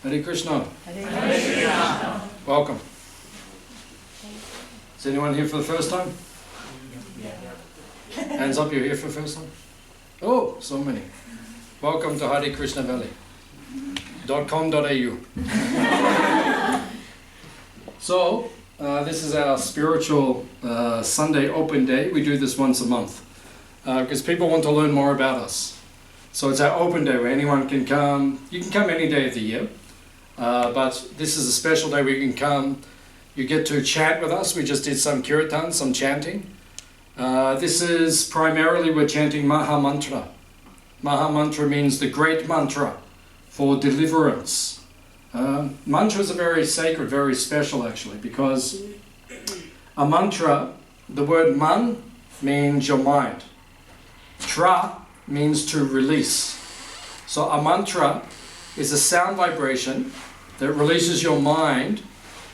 Hare Krishna. Hare Krishna. Welcome. Is anyone here for the first time? Hands up, you're here for the first time? Oh, so many. Welcome to Hare Krishna Valley. .com.au. So, this is our spiritual Sunday open day. We do this once a month because people want to learn more about us. So it's our open day where anyone can come. You can come any day of the year, but this is a special day where you can come. You get to chant with us. We just did some kirtan, some chanting. This is primarily we're chanting Maha Mantra. Maha Mantra means the great mantra for deliverance. Mantras are very sacred, very special actually, because a mantra, the word man means your mind. Tra means to release. So a mantra is a sound vibration that releases your mind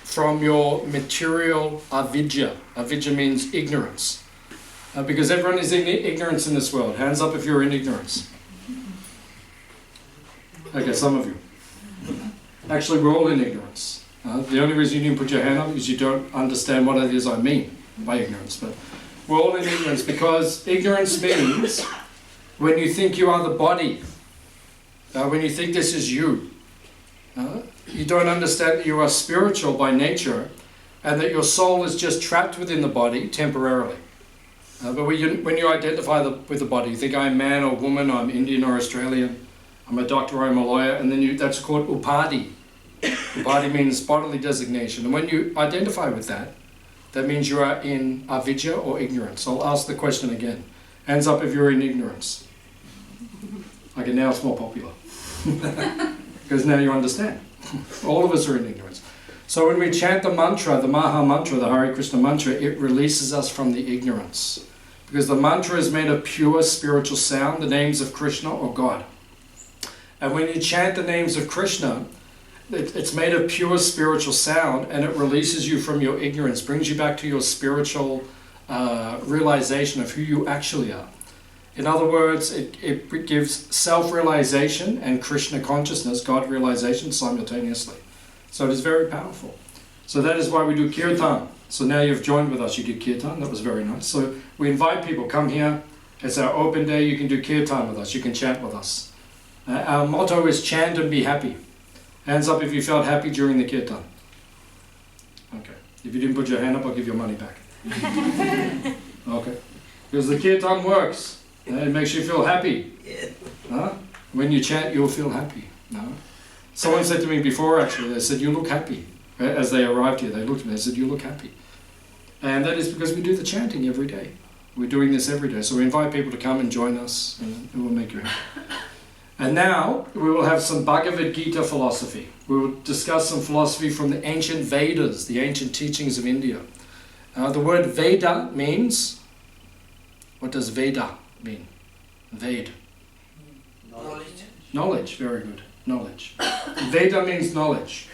from your material avidya. Avidya means ignorance. Because everyone is in ignorance in this world. Hands up if you're in ignorance. Okay, some of you. Actually, we're all in ignorance. The only reason you didn't put your hand up is you don't understand what it is I mean by ignorance. But we're all in ignorance because ignorance means when you think you are the body, when you think this is you, you don't understand that you are spiritual by nature and that your soul is just trapped within the body temporarily. But when you identify with the body, you think I'm man or woman, I'm Indian or Australian, I'm a doctor, I'm a lawyer, and then that's called upadi. Upadi means bodily designation. And when you identify with that, that means you are in avidya or ignorance. So I'll ask the question again. Hands up if you're in ignorance. Okay, now it's more popular. Because now you understand. All of us are in ignorance. So when we chant the mantra, the Maha Mantra, the Hare Krishna mantra, it releases us from the ignorance. Because the mantra is made of pure spiritual sound, the names of Krishna or God. And when you chant the names of Krishna, it's made of pure spiritual sound and it releases you from your ignorance, brings you back to your spiritual realization of who you actually are. In other words, it gives self-realization and Krishna consciousness, God realization simultaneously. So it is very powerful. So that is why we do kirtan. So now you've joined with us, you did kirtan, that was very nice. So we invite people, come here, it's our open day, you can do kirtan with us, you can chant with us. Our motto is chant and be happy. Hands up if you felt happy during the kirtan. Okay. If you didn't put your hand up, I'll give your money back. Okay. Because the kirtan works. It makes you feel happy. When you chant, you'll feel happy. Someone said to me before, actually, they said, you look happy. As they arrived here, they looked at me, they said, you look happy. And that is because we do the chanting every day. We're doing this every day. So we invite people to come and join us, and it will make you happy. And now, we will have some Bhagavad Gita philosophy. We will discuss some philosophy from the ancient Vedas, the ancient teachings of India. The word Veda means, what does Veda mean? Ved. Knowledge. Knowledge, very good. Knowledge. Veda means knowledge.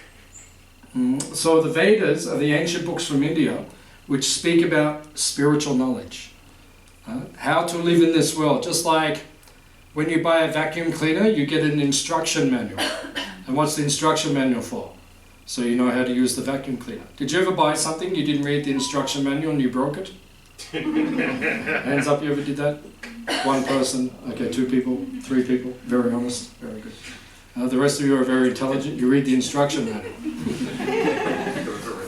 So the Vedas are the ancient books from India which speak about spiritual knowledge. How to live in this world. Just like when you buy a vacuum cleaner, you get an instruction manual. And what's the instruction manual for? So you know how to use the vacuum cleaner. Did you ever buy something, you didn't read the instruction manual and you broke it? Hands up, you ever did that? One person, okay, 2 people, 3 people, very honest, very good. The rest of you are very intelligent, you read the instruction manual.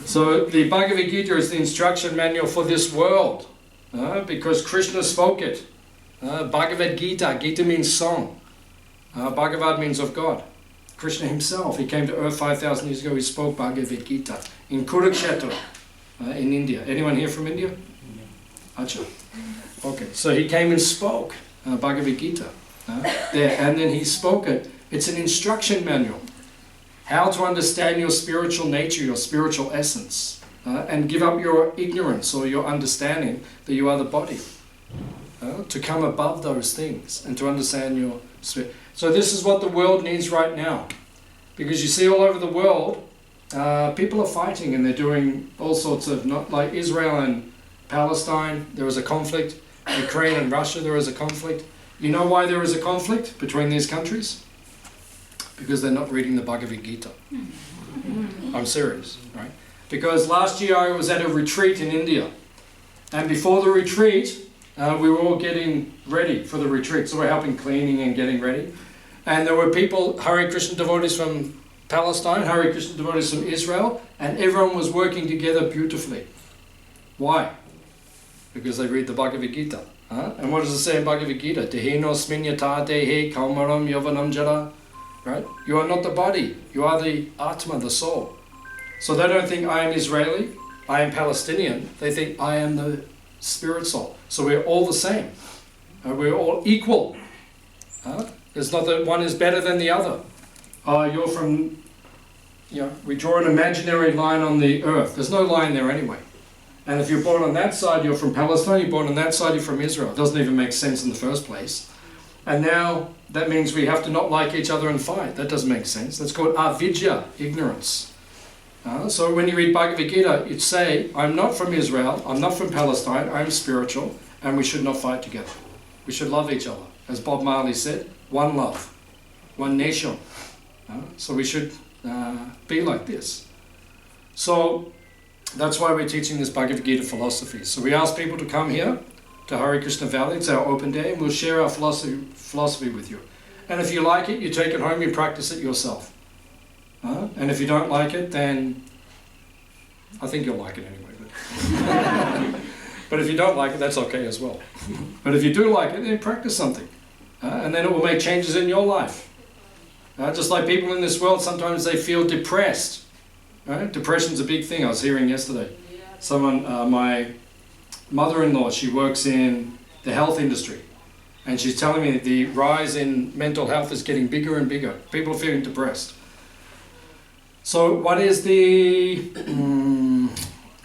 So the Bhagavad Gita is the instruction manual for this world, because Krishna spoke it. Bhagavad Gita, Gita means song. Bhagavad means of God. Krishna himself, he came to earth 5,000 years ago, he spoke Bhagavad Gita in Kurukshetra, in India. Anyone here from India? Acha. Okay, so he came and spoke Bhagavad Gita there, and then he spoke it. It's an instruction manual. How to understand your spiritual nature, your spiritual essence, and give up your ignorance or your understanding that you are the body. To come above those things and to understand your spirit. So this is what the world needs right now. Because you see all over the world, people are fighting and they're doing all sorts of, not like Israel and Palestine, there is a conflict. Ukraine and Russia, there is a conflict. You know why there is a conflict between these countries? Because they're not reading the Bhagavad Gita. I'm serious, right? Because last year I was at a retreat in India. And before the retreat, we were all getting ready for the retreat. So we're helping cleaning and getting ready. And there were people, Hare Krishna devotees from Palestine, Hare Krishna devotees from Israel, and everyone was working together beautifully. Why? Because they read the Bhagavad Gita. And what does it say in Bhagavad Gita? Deheno sminyata dehe kaumaram yovanam jara. Right? You are not the body. You are the Atma, the soul. So they don't think I am Israeli, I am Palestinian. They think I am the spirit soul. So we're all the same. We're all equal. It's not that one is better than the other. You're from, we draw an imaginary line on the earth. There's no line there anyway. And if you're born on that side, you're from Palestine. You're born on that side, you're from Israel. It doesn't even make sense in the first place. And now that means we have to not like each other and fight. That doesn't make sense. That's called avidya, ignorance. So when you read Bhagavad Gita, you'd say, I'm not from Israel, I'm not from Palestine, I'm spiritual, and we should not fight together. We should love each other. As Bob Marley said, one love, one nation. So we should be like this. So that's why we're teaching this Bhagavad Gita philosophy. So we ask people to come here to Hare Krishna Valley. It's our open day, and we'll share our philosophy with you. And if you like it, you take it home, you practice it yourself. And if you don't like it, then I think you'll like it anyway. But if you don't like it, that's okay as well. But if you do like it, then practice something. And then it will make changes in your life. Just like people in this world, sometimes they feel depressed. Right? Depression's a big thing. I was hearing yesterday. Someone, my mother-in-law, she works in the health industry. And she's telling me the rise in mental health is getting bigger and bigger. People are feeling depressed. So what is the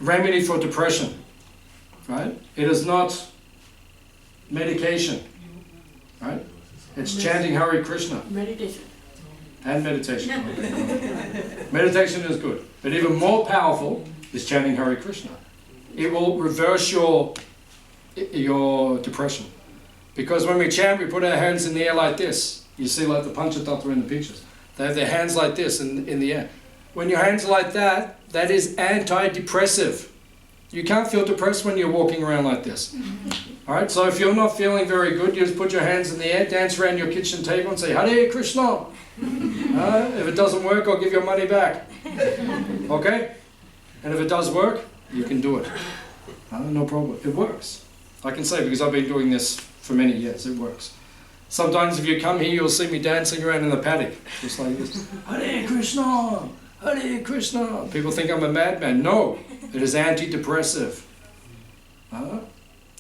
remedy for depression? Right? It is not medication. Right? It's chanting Hare Krishna. Meditation. And meditation. Meditation is good. But even more powerful is chanting Hare Krishna. It will reverse your depression. Because when we chant, we put our hands in the air like this. You see like the Panchatattva in the pictures. They have their hands like this in the air. When your hands are like that, that is antidepressive. You can't feel depressed when you're walking around like this. Alright, so if you're not feeling very good, you just put your hands in the air, dance around your kitchen table and say, Hare Krishna. If it doesn't work, I'll give your money back. Okay? And if it does work, you can do it. No problem. It works. I can say because I've been doing this for many years, it works. Sometimes if you come here, you'll see me dancing around in the paddock, just like this. Hare Krishna! Hare Krishna! People think I'm a madman. No, it is antidepressive.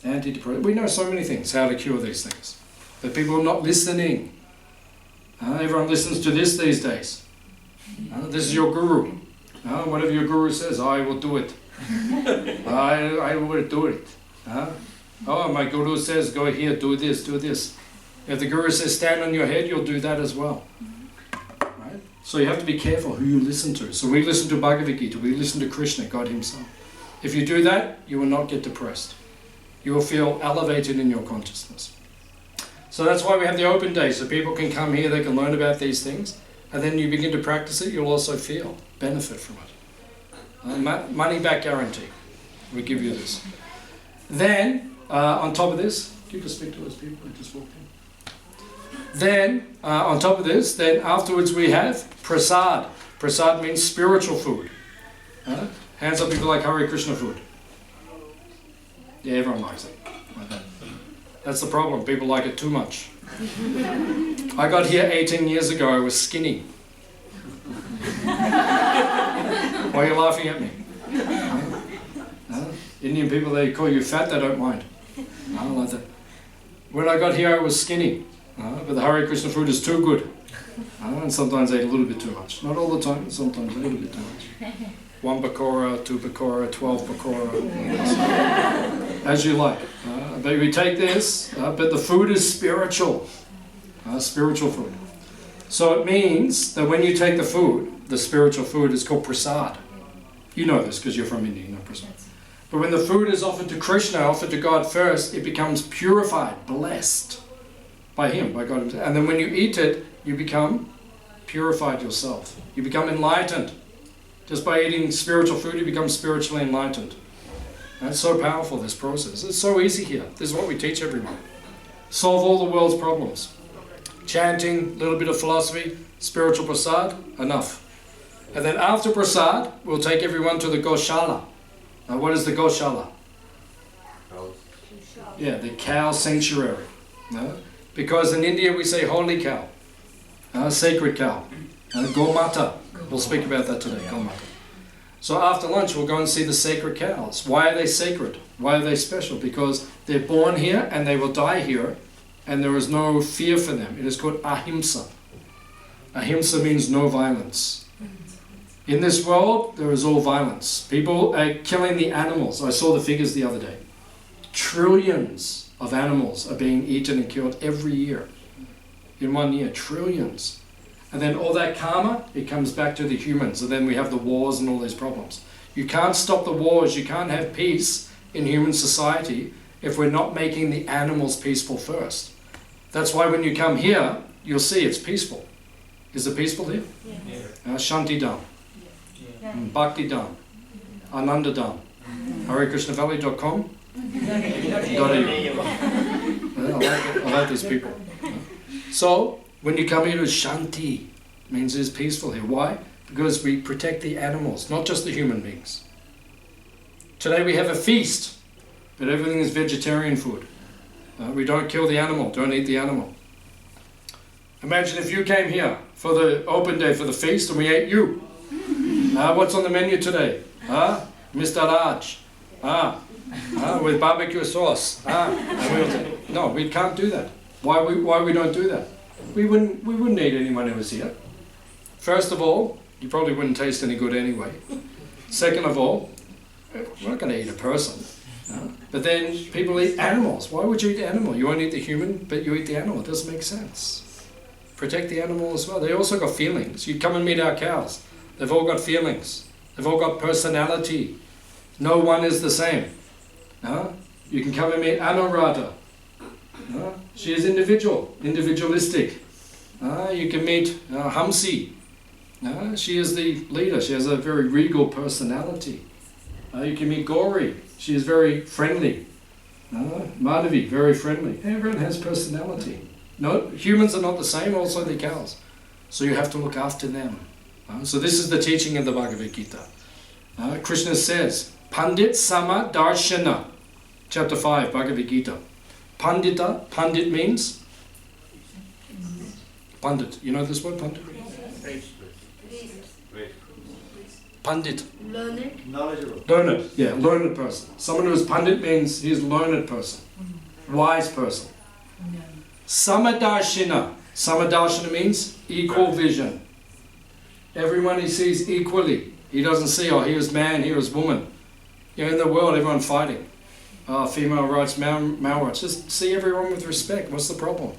Antidepressive. We know so many things, how to cure these things. But people are not listening. Everyone listens to this these days. This is your guru. Whatever your guru says, I will do it. I will do it. Oh, my guru says, go here, do this, do this. If the guru says, stand on your head, you'll do that as well. Right? So you have to be careful who you listen to. So we listen to Bhagavad Gita, we listen to Krishna, God himself. If you do that, you will not get depressed. You will feel elevated in your consciousness. So that's why we have the open day, so people can come here, they can learn about these things, and then you begin to practice it, you'll also feel benefit from it. Money back guarantee. We give you this. Then, on top of this, can you just speak to those people who just walked in? Then, on top of this, then afterwards we have prasad. Prasad means spiritual food. Hands up people like Hare Krishna food. Yeah, everyone likes it. That's the problem, people like it too much. I got here 18 years ago, I was skinny. Why are you laughing at me? Indian people, they call you fat, they don't mind. I don't like that. When I got here, I was skinny. But the Hare Krishna food is too good. And sometimes I eat a little bit too much. Not all the time, but sometimes a little bit too much. 1 pakora, 2 pakora, 12 pakora. As you like. But we take this, but the food is spiritual. Spiritual food. So it means that when you take the food, the spiritual food is called prasad. You know this because you're from India, you know prasad. But when the food is offered to Krishna, offered to God first, it becomes purified, blessed by him, by God himself. And then when you eat it, you become purified yourself. You become enlightened. Just by eating spiritual food, you become spiritually enlightened. And it's so powerful, this process. It's so easy here. This is what we teach everyone. Solve all the world's problems. Chanting, little bit of philosophy, spiritual prasad, enough. And then after prasad, we'll take everyone to the Goshala. Now what is the Goshala? Yeah, the cow sanctuary. Because in India we say holy cow, sacred cow, Gomata. We'll speak about that today, Gomata. So after lunch we'll go and see the sacred cows. Why are they sacred? Why are they special? Because they're born here and they will die here, and there is no fear for them. It is called ahimsa. Ahimsa means no violence. In this world there is all violence. People are killing the animals. I saw the figures the other day. Trillions of animals are being eaten and killed every year. In 1 year, trillions. And then all that karma, it comes back to the humans. And then we have the wars and all these problems. You can't stop the wars. You can't have peace in human society if we're not making the animals peaceful first. That's why when you come here, you'll see it's peaceful. Is it peaceful here? Yeah. Shanti Dham, Bhakti Dham, Ananda Dham, HareKrishnaValley.com. I like these people. So, when you come here to Shanti, it means it's peaceful here. Why? Because we protect the animals, not just the human beings. Today we have a feast, but everything is vegetarian food. We don't kill the animal, don't eat the animal. Imagine if you came here for the open day, for the feast, and we ate you. What's on the menu today? Mr. Raj. With barbecue sauce. No, we can't do that. Why we don't do that? We wouldn't eat anyone who was here. First of all, you probably wouldn't taste any good anyway. Second of all, we're not going to eat a person. But then people eat animals. Why would you eat the animal? You won't eat the human, but you eat the animal. It doesn't make sense. Protect the animal as well. They also got feelings. You come and meet our cows. They've all got feelings. They've all got personality. No one is the same. You can come and meet Anuradha. She is individualistic. You can meet Hamsi. She is the leader. She has a very regal personality. You can meet Gauri. She is very friendly. Madhavi, very friendly. Everyone has personality. No, humans are not the same, also the cows. So you have to look after them. So this is the teaching of the Bhagavad Gita. Krishna says, Pandit Sama Darshana, chapter 5, Bhagavad Gita. Pandita, Pandit means? Pandit. You know this word, Pandit? Pandit. Learned. Knowledgeable. Learned, yeah, learned person. Someone who is Pandit means he is a learned person, wise person. Samadarshina. Samadarshina means equal vision. Everyone he sees equally. He doesn't see, oh, here is man, here is woman. You know, in the world, everyone fighting. Female rights, male rights. Just see everyone with respect. What's the problem?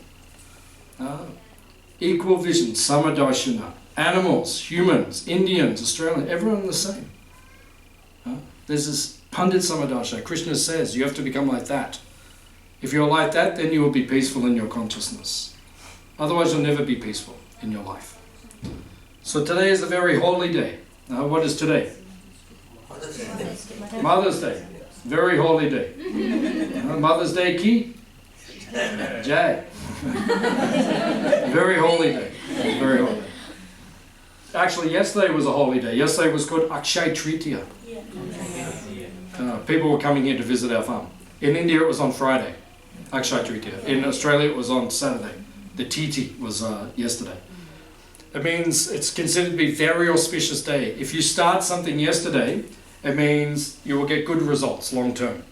Equal vision, Samadarshina. Animals, humans, Indians, Australians, everyone the same. There's this Pandit Samadarshana. Krishna says you have to become like that. If you're like that, then you will be peaceful in your consciousness. Otherwise, you'll never be peaceful in your life. So today is a very holy day. What is today? Mother's Day. Very holy day. Mother's Day ki? Jai. Very holy day. Very holy day. Actually, yesterday was a holy day. Yesterday was called Akshaya Tritiya. People were coming here to visit our farm. In India it was on Friday, Akshaya Tritiya. In Australia it was on Saturday. The Titi was yesterday. It means it's considered to be a very auspicious day. If you start something yesterday, it means you will get good results long term.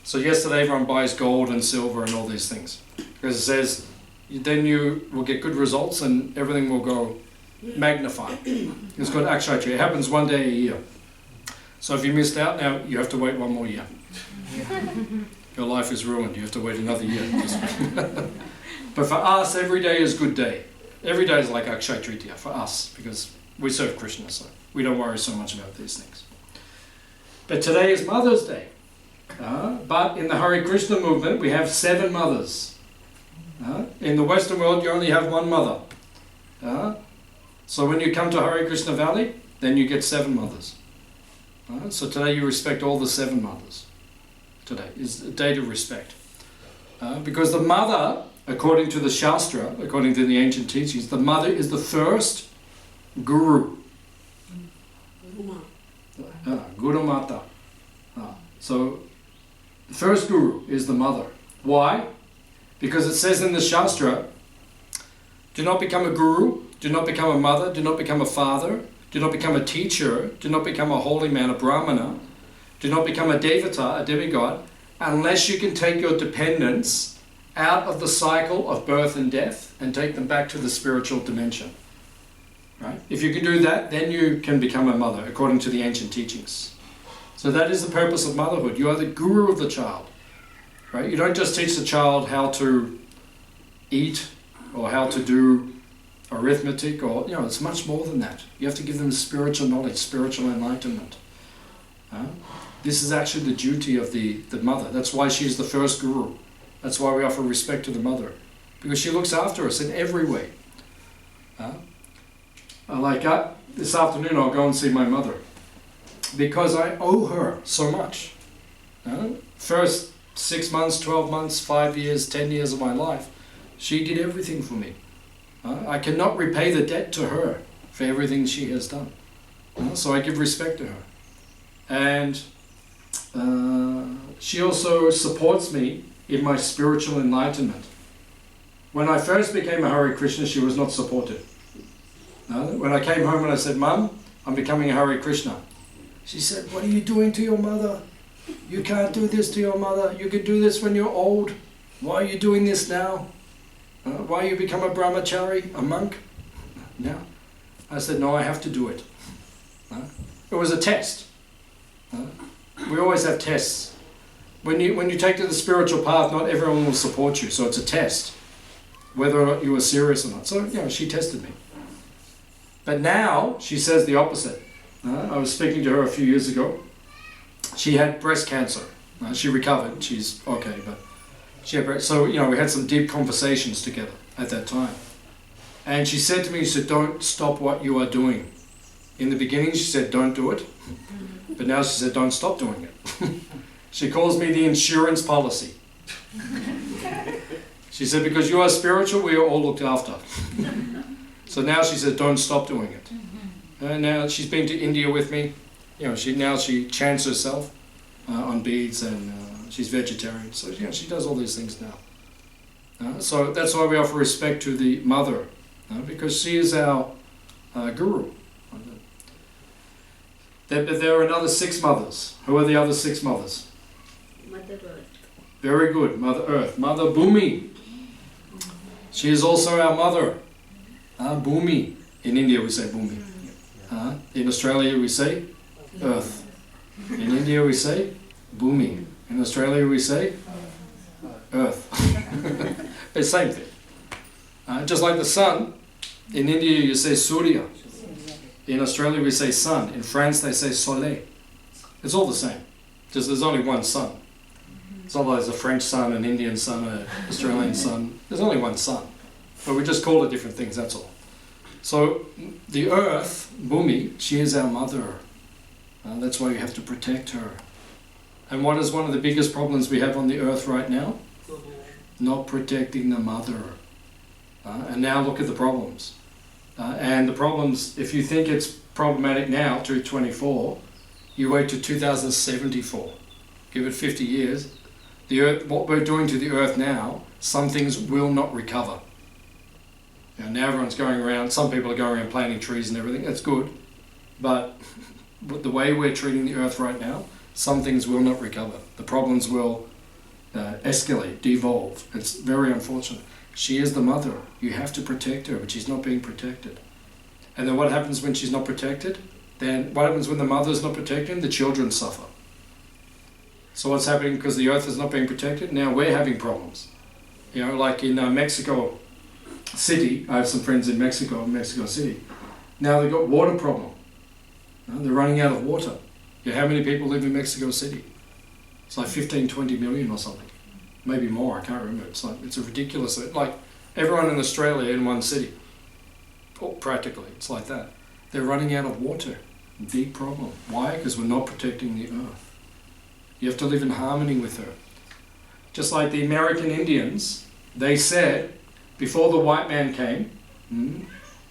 So yesterday everyone buys gold and silver and all these things. Because it says, then you will get good results and everything will go magnified. It's called Akshaya Tritiya. It happens one day a year. So if you missed out now, you have to wait one more year. Your life is ruined. You have to wait another year. But for us, every day is good day. Every day is like Akshaya Tritiya for us, because we serve Krishna, so we don't worry so much about these things. But today is Mother's Day. But in the Hare Krishna movement, we have 7 mothers. In the Western world, you only have one mother. So when you come to Hare Krishna Valley, then you get 7 mothers. So today you respect all the 7 mothers. Today is a day to respect. Because the mother, according to the Shastra, according to the ancient teachings, the mother is the first guru. Guru Mata. So the first guru is the mother. Why? Because it says in the Shastra, do not become a guru, do not become a mother, do not become a father, do not become a teacher, do not become a holy man, a brahmana, do not become a devata, a demigod, unless you can take your dependents out of the cycle of birth and death and take them back to the spiritual dimension. Right? If you can do that, then you can become a mother, according to the ancient teachings. So that is the purpose of motherhood. You are the guru of the child. Right? You don't just teach the child how to eat or how to do arithmetic, or it's much more than that. You have to give them spiritual knowledge, spiritual enlightenment. This is actually the duty of the mother. That's why she's the first guru. That's why we offer respect to the mother, because she looks after us in every way. This afternoon I'll go and see my mother, because I owe her so much. First 6 months, 12 months, 5 years, 10 years of my life, she did everything for me. I cannot repay the debt to her for everything she has done. So I give respect to her. And she also supports me in my spiritual enlightenment. When I first became a Hare Krishna, she was not supportive. When I came home and I said, Mum, I'm becoming a Hare Krishna, she said, what are you doing to your mother? You can't do this to your mother. You can do this when you're old. Why are you doing this now? Why you become a brahmachari, a monk? Now, I said, no, I have to do it. It was a test. We always have tests. When you take to the spiritual path, not everyone will support you, so it's a test, whether or not you are serious or not. So, she tested me. But now, she says the opposite. I was speaking to her a few years ago. She had breast cancer. She recovered. She's okay, but she had breast. So, we had some deep conversations together at that time. And she said to me, she said, don't stop what you are doing. In the beginning, she said, don't do it. But now she said, don't stop doing it. She calls me the insurance policy. She said, because you are spiritual, we are all looked after. So now she said, don't stop doing it. And now she's been to India with me. She chants herself on beads, and she's vegetarian. So she does all these things now. So that's why we offer respect to the mother, because she is our guru. But there are another 6 mothers. Who are the other 6 mothers? Mother Earth. Very good. Mother Earth. Mother Bhumi. She is also our mother. Bhumi. In India we say Bhumi. In Australia we say Earth. In India we say Bhumi. In Australia we say Earth. It's the same thing. Just like the sun, in India you say Surya. In Australia we say sun. In France they say soleil. It's all the same. Just there's only one sun. It's not like there's a French sun, an Indian sun, an Australian sun. There's only one sun. But we just call it different things, that's all. So the earth, Bhumi, she is our mother. That's why we have to protect her. And what is one of the biggest problems we have on the earth right now? Not protecting the mother. And now look at the problems. And the problems, if you think it's problematic now, 2024, you wait to 2074. Give it 50 years. The earth, what we're doing to the earth now, some things will not recover. Now everyone's going around, some people are going around planting trees and everything, that's good. But the way we're treating the earth right now, some things will not recover. The problems will escalate, devolve. It's very unfortunate. She is the mother. You have to protect her, but she's not being protected. And then what happens when she's not protected? Then what happens when the mother's not protected? The children suffer. So what's happening because the earth is not being protected? Now we're having problems. Like in Mexico City, I have some friends in Mexico City. Now they've got water problem. They're running out of water. How many people live in Mexico City? It's like 15, 20 million or something. Maybe more, I can't remember. It's a ridiculous, like everyone in Australia in one city. Oh, practically, it's like that. They're running out of water. Big problem. Why? Because we're not protecting the earth. You have to live in harmony with her. Just like the American Indians, they said, before the white man came,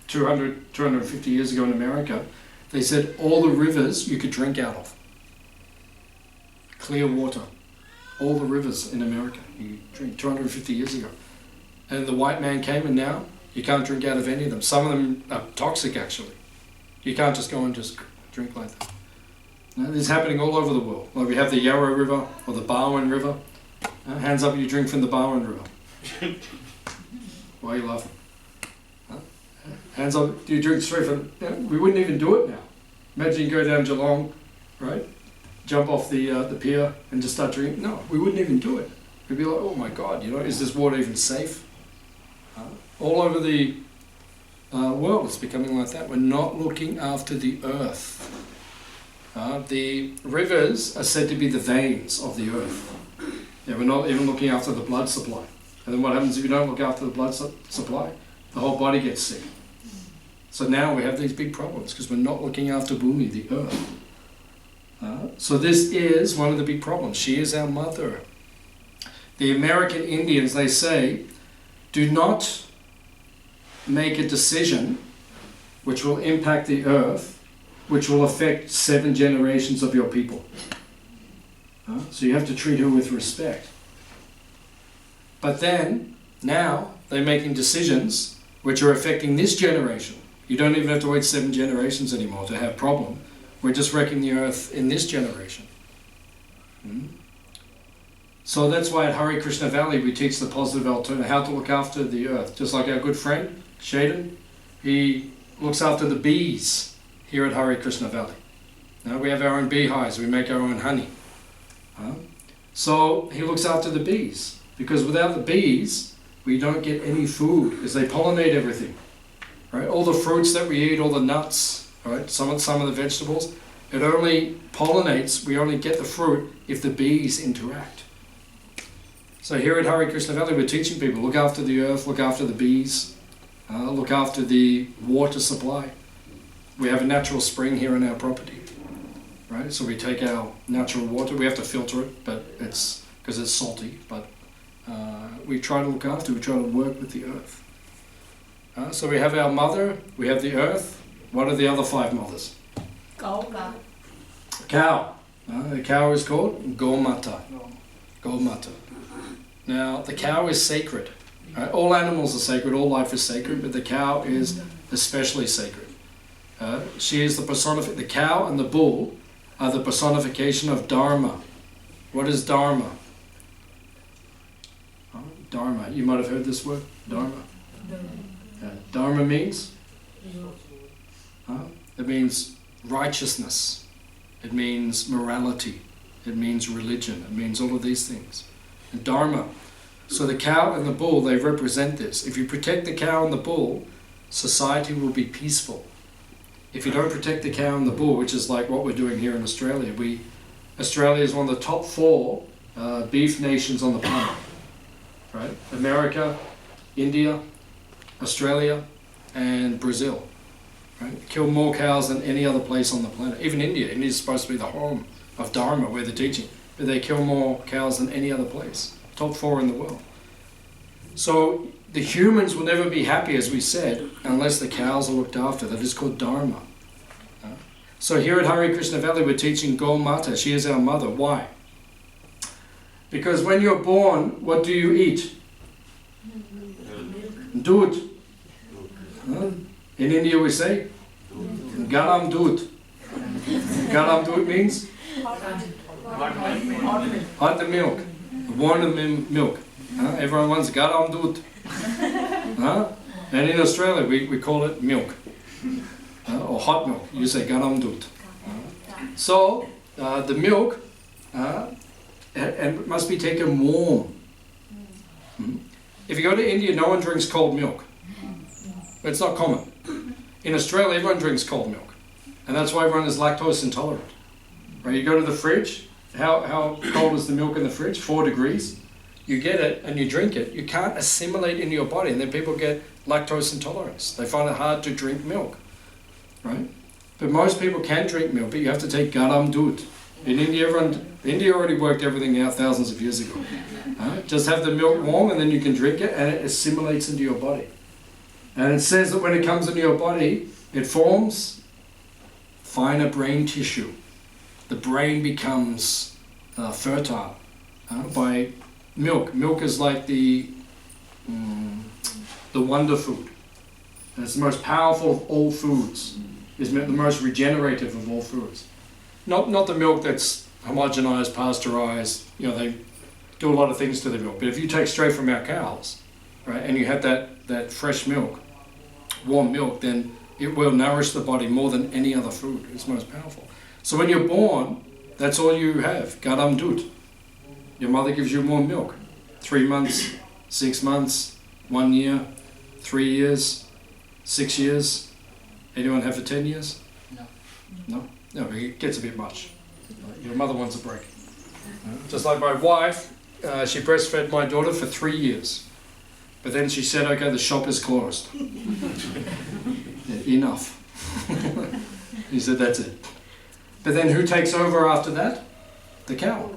250 years ago in America, they said all the rivers you could drink out of. Clear water. All the rivers in America you drink 250 years ago. And the white man came, and now you can't drink out of any of them. Some of them are toxic, actually. You can't just go and just drink like that. Now, this is happening all over the world. Like we have the Yarra River or the Barwon River. Hands up, you drink from the Barwon River. Why are you laughing? Hands up, do you drink straight from... we wouldn't even do it now. Imagine you go down Geelong, right? Jump off the pier and just start drinking. No, we wouldn't even do it. We'd be like, oh my God, is this water even safe? All over the world it's becoming like that. We're not looking after the earth. The rivers are said to be the veins of the earth. Yeah, we're not even looking after the blood supply. And then what happens if you don't look after the blood supply? The whole body gets sick. So now we have these big problems because we're not looking after Bhumi, the earth. So this is one of the big problems. She is our mother. The American Indians, they say, do not make a decision which will impact the earth, which will affect 7 generations of your people. So you have to treat her with respect. But then, now, they're making decisions which are affecting this generation. You don't even have to wait 7 generations anymore to have a problem. We're just wrecking the earth in this generation. So that's why at Hare Krishna Valley we teach the positive alternative, how to look after the earth. Just like our good friend, Shaden, he looks after the bees here at Hare Krishna Valley. Now we have our own beehives, we make our own honey. So he looks after the bees, because without the bees we don't get any food, because they pollinate everything. Right? All the fruits that we eat, all the nuts, right? Some of the vegetables, it only pollinates, we only get the fruit if the bees interact. So here at Hare Krishna Valley we're teaching people, look after the earth, look after the bees, look after the water supply. We have a natural spring here on our property. Right? So we take our natural water, we have to filter it, but it's because it's salty, but we try to look after, we try to work with the earth. So we have our mother, we have the earth. What are the other 5 mothers? Cow. Cow. The cow is called Gomata. Gomata. Now the cow is sacred. Right? All animals are sacred, all life is sacred, but the cow is especially sacred. She is the cow and the bull are the personification of Dharma. What is Dharma? Dharma. You might have heard this word, Dharma. Dharma means? It means righteousness. It means morality. It means religion. It means all of these things. And Dharma. So the cow and the bull, they represent this. If you protect the cow and the bull, society will be peaceful. If you don't protect the cow and the bull, which is like what we're doing here in Australia, Australia is one of the top 4 beef nations on the planet. Right? America, India, Australia, and Brazil. Right? Kill more cows than any other place on the planet. Even India. India is supposed to be the home of Dharma, where they're teaching. But they kill more cows than any other place. Top 4 in the world. So the humans will never be happy, as we said, unless the cows are looked after. That is called Dharma. So here at Hare Krishna Valley we're teaching Gomata. She is our mother. Why? Because when you're born, what do you eat? Doodh. In India we say Garam Doodh. Garam Doodh means hot milk. Warm milk. Everyone wants Garam Doodh. And in Australia we call it milk. Or hot milk. You say Garam Doodh. So the milk and must be taken warm. If you go to India, no one drinks cold milk. It's not common. In Australia, everyone drinks cold milk. And that's why everyone is lactose intolerant. Right? You go to the fridge, how cold is the milk in the fridge? 4 degrees. You get it and you drink it. You can't assimilate into your body. And then people get lactose intolerance. They find it hard to drink milk, right? But most people can drink milk, but you have to take garam dud. In India, India already worked everything out thousands of years ago. Just have the milk warm and then you can drink it and it assimilates into your body. And it says that when it comes into your body, it forms finer brain tissue. The brain becomes fertile by milk. Milk is like the wonder food. And it's the most powerful of all foods. It's the most regenerative of all foods. Not the milk that's homogenized, pasteurized. You know, they do a lot of things to the milk. But if you take straight from our cows, right, and you have that fresh milk, warm milk, then it will nourish the body more than any other food. It's most powerful. So when you're born, that's all you have, garam dud. Your mother gives you warm milk. 3 months, 6 months, 1 year, 3 years, 6 years. Anyone have for 10 years? No. No? No, it gets a bit much. Your mother wants a break. Just like my wife, she breastfed my daughter for 3 years. But then she said, okay, the shop is closed. Yeah, enough. He said, that's it. But then who takes over after that? The cow.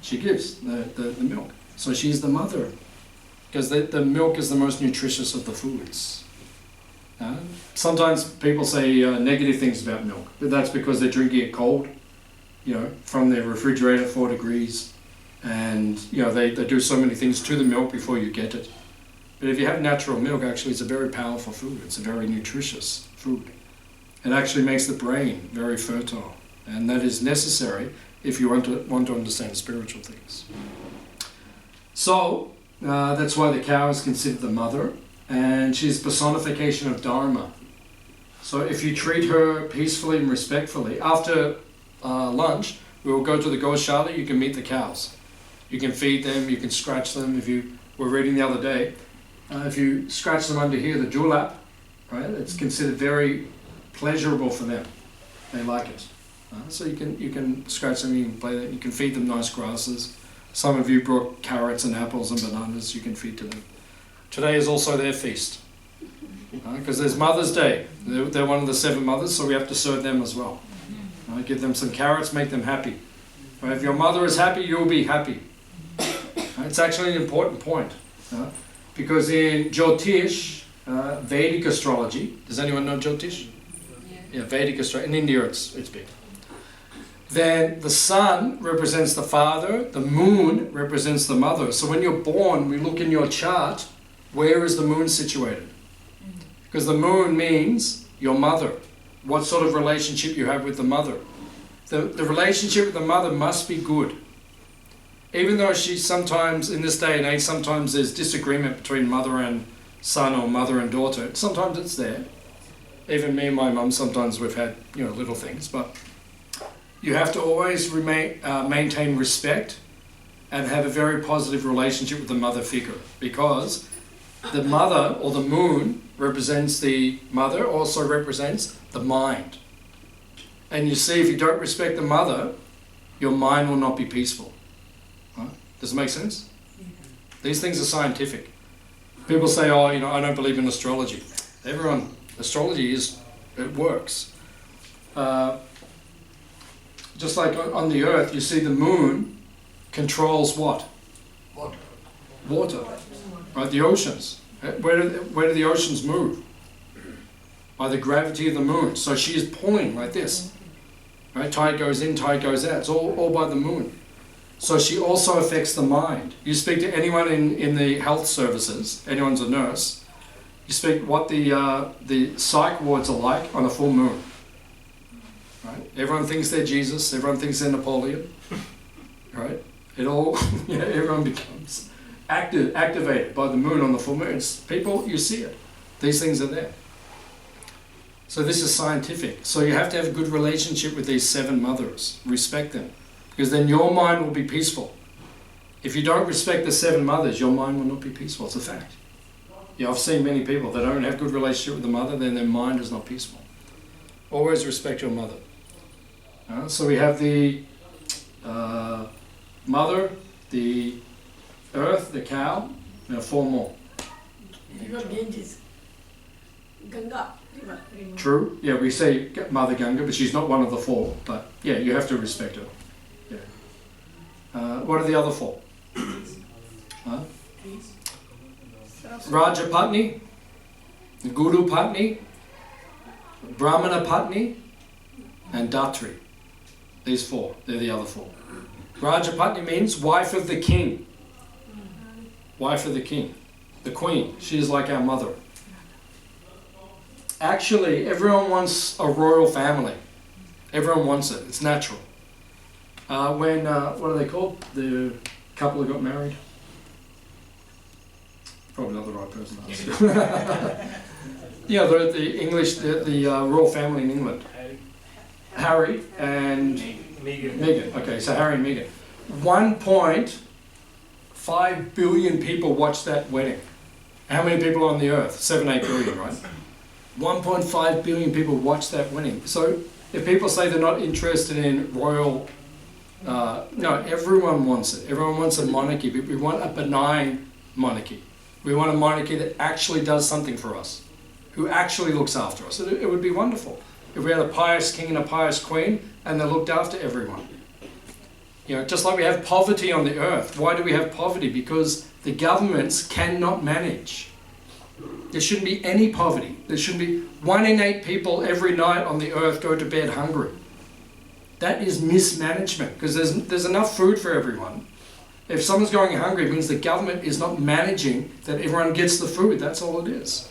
She gives the milk. So she's the mother. Because the milk is the most nutritious of the foods. Sometimes people say negative things about milk, but that's because they're drinking it cold, you know, from their refrigerator, 4 degrees, and you know they do so many things to the milk before you get it. But if you have natural milk, actually, it's a very powerful food. It's a very nutritious food. It actually makes the brain very fertile, and that is necessary if you want to understand spiritual things. So that's why the cow is considered the mother. And she's personification of Dharma. So if you treat her peacefully and respectfully, after lunch, we will go to the Goshala, you can meet the cows. You can feed them, you can scratch them. If you were reading the other day, if you scratch them under here, the julap, right, it's considered very pleasurable for them. They like it. So you can scratch them, you can play them, you can feed them nice grasses. Some of you brought carrots and apples and bananas you can feed to them. Today is also their feast, because there's Mother's Day. They're one of the 7 mothers, so we have to serve them as well. Give them some carrots, make them happy. If your mother is happy, you'll be happy. It's actually an important point, because in Jyotish, Vedic astrology, does anyone know Jyotish? Yeah, Vedic astrology. In India, it's big. Then the sun represents the father, the moon represents the mother. So when you're born, we look in your chart. Where is the moon situated? Because the moon means your mother. What sort of relationship you have with the mother. The relationship with the mother must be good. Even though she's sometimes, in this day and age, sometimes there's disagreement between mother and son or mother and daughter. Sometimes it's there. Even me and my mum, sometimes we've had, you know, little things. But you have to always maintain respect and have a very positive relationship with the mother figure. Because the mother, or the moon, represents the mother, also represents the mind. And you see, if you don't respect the mother, your mind will not be peaceful. Right? Does it make sense? Yeah. These things are scientific. People say, oh, you know, I don't believe in astrology. Astrology it works. Just like on the earth, you see the moon controls what? Water. Right, the oceans. Where do the oceans move? By the gravity of the moon. So she is pulling like this. Right, tide goes in, tide goes out. It's all by the moon. So she also affects the mind. You speak to anyone in the health services, anyone's a nurse, you speak what the psych wards are like on a full moon. Right? Everyone thinks they're Jesus, everyone thinks they're Napoleon. Right? It all, everyone becomes activated by the moon on the full moon. It's people, you see it. These things are there. So this is scientific. So you have to have a good relationship with these 7 mothers. Respect them. Because then your mind will be peaceful. If you don't respect the 7 mothers, your mind will not be peaceful. It's a fact. Yeah, I've seen many people that don't have good relationship with the mother, then their mind is not peaceful. Always respect your mother. So we have the mother, the earth, the cow, 4 more. You got Ganges. Ganga. True. Yeah, we say Mother Ganga, but she's not one of the four. But yeah, you have to respect her. Yeah. What are the other four? Rajapatni, Guru Patni, Brahmana Patni, and Datri. These four. They're the other four. Rajapatni means wife of the king. Wife of the king. The queen. She is like our mother. Actually, everyone wants a royal family. Everyone wants it. It's natural. When, what are they called? The couple who got married? Probably not the right person to ask. Yeah, the English, the royal family in England. Harry and Meghan. Okay, so Harry and Meghan. 1.5 billion people watched that wedding. How many people on the earth? 7-8 billion, right? 1.5 billion people watched that wedding. So if people say they're not interested in royal, no, everyone wants it. Everyone wants a monarchy, but we want a benign monarchy. We want a monarchy that actually does something for us, who actually looks after us. It would be wonderful if we had a pious king and a pious queen and they looked after everyone. You know, just like we have poverty on the earth. Why do we have poverty? Because the governments cannot manage. There shouldn't be any poverty. There shouldn't be 1 in 8 people every night on the earth go to bed hungry. That is mismanagement, because there's enough food for everyone. If someone's going hungry, it means the government is not managing that everyone gets the food. That's all it is.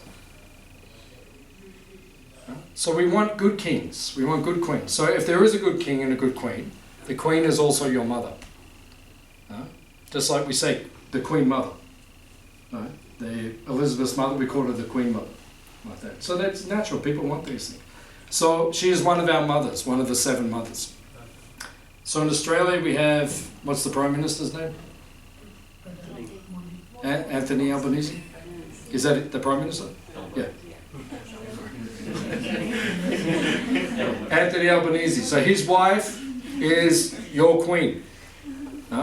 So we want good kings. We want good queens. So if there is a good king and a good queen, the queen is also your mother. Just like we say, the queen mother. The Elizabeth's mother, we call her the queen mother. Like that. So that's natural. People want these things. So she is one of our mothers, one of the 7 mothers. So in Australia we have, what's the Prime Minister's name? Anthony Albanese? Is that the Prime Minister? Yeah. Anthony Albanese. So his wife is your queen.